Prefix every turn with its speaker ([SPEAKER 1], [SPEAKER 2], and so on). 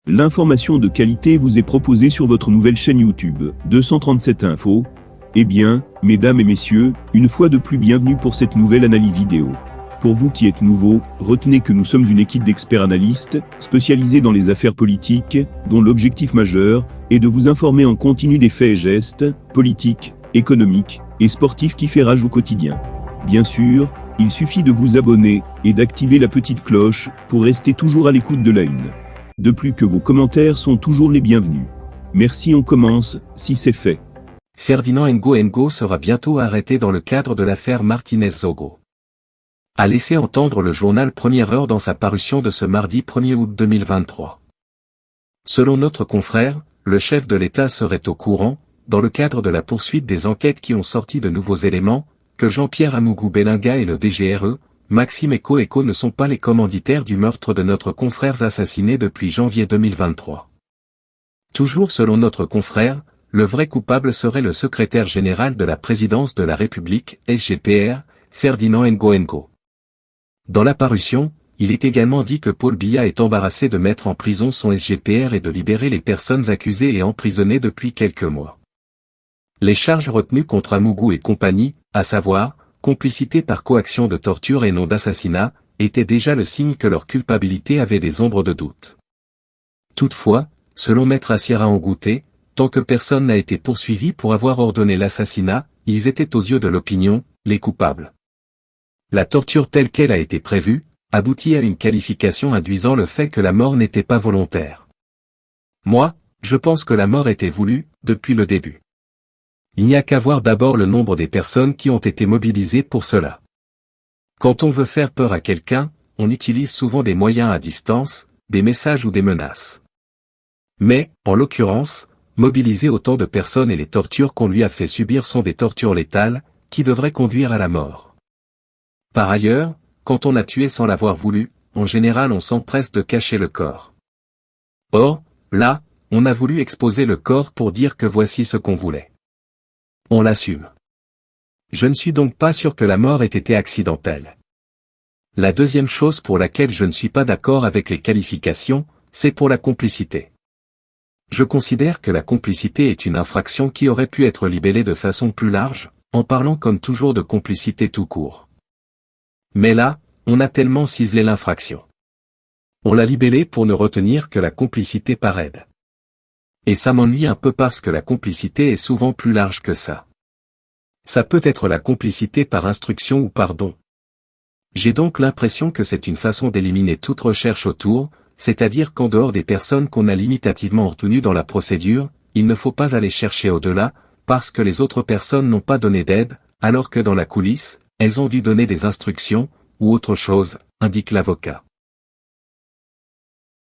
[SPEAKER 1] L'information de qualité vous est proposée sur votre nouvelle chaîne YouTube, 237 Info. Eh bien, mesdames et messieurs, une fois de plus bienvenue pour cette nouvelle analyse vidéo. Pour vous qui êtes nouveaux, retenez que nous sommes une équipe d'experts analystes, spécialisés dans les affaires politiques, dont l'objectif majeur est de vous informer en continu des faits et gestes, politiques, économiques et sportifs qui fait rage au quotidien. Bien sûr, il suffit de vous abonner et d'activer la petite cloche pour rester toujours à l'écoute de la une. De plus que vos commentaires sont toujours les bienvenus. Merci, on commence, si c'est fait.
[SPEAKER 2] Ferdinand Ngo sera bientôt arrêté dans le cadre de l'affaire Martinez-Zogo. A laissé entendre le journal Première Heure dans sa parution de ce mardi 1er août 2023. Selon notre confrère, le chef de l'État serait au courant, dans le cadre de la poursuite des enquêtes qui ont sorti de nouveaux éléments, que Jean-Pierre Amougou Belinga et le DGRE, Maxime Eko ne sont pas les commanditaires du meurtre de notre confrère assassiné depuis janvier 2023. Toujours selon notre confrère, le vrai coupable serait le secrétaire général de la présidence de la République, SGPR, Ferdinand Ngo. Dans la parution, il est également dit que Paul Biya est embarrassé de mettre en prison son SGPR et de libérer les personnes accusées et emprisonnées depuis quelques mois. Les charges retenues contre Amougou et compagnie, à savoir, complicité par coaction de torture et non d'assassinat, étaient déjà le signe que leur culpabilité avait des ombres de doute. Toutefois, selon Maître Assira Ngouté, tant que personne n'a été poursuivi pour avoir ordonné l'assassinat, ils étaient aux yeux de l'opinion, les coupables. La torture telle qu'elle a été prévue, aboutit à une qualification induisant le fait que la mort n'était pas volontaire. Moi, je pense que la mort était voulue, depuis le début. Il n'y a qu'à voir d'abord le nombre des personnes qui ont été mobilisées pour cela. Quand on veut faire peur à quelqu'un, on utilise souvent des moyens à distance, des messages ou des menaces. Mais, en l'occurrence, mobiliser autant de personnes et les tortures qu'on lui a fait subir sont des tortures létales, qui devraient conduire à la mort. Par ailleurs, quand on a tué sans l'avoir voulu, en général on s'empresse de cacher le corps. Or, là, on a voulu exposer le corps pour dire que voici ce qu'on voulait. On l'assume. Je ne suis donc pas sûr que la mort ait été accidentelle. La deuxième chose pour laquelle je ne suis pas d'accord avec les qualifications, c'est pour la complicité. Je considère que la complicité est une infraction qui aurait pu être libellée de façon plus large, en parlant comme toujours de complicité tout court. Mais là, on a tellement ciselé l'infraction. On l'a libellée pour ne retenir que la complicité par aide. Et ça m'ennuie un peu parce que la complicité est souvent plus large que ça. Ça peut être la complicité par instruction ou par don. J'ai donc l'impression que c'est une façon d'éliminer toute recherche autour, c'est-à-dire qu'en dehors des personnes qu'on a limitativement retenues dans la procédure, il ne faut pas aller chercher au-delà, parce que les autres personnes n'ont pas donné d'aide, alors que dans la coulisse, elles ont dû donner des instructions, ou autre chose, indique l'avocat.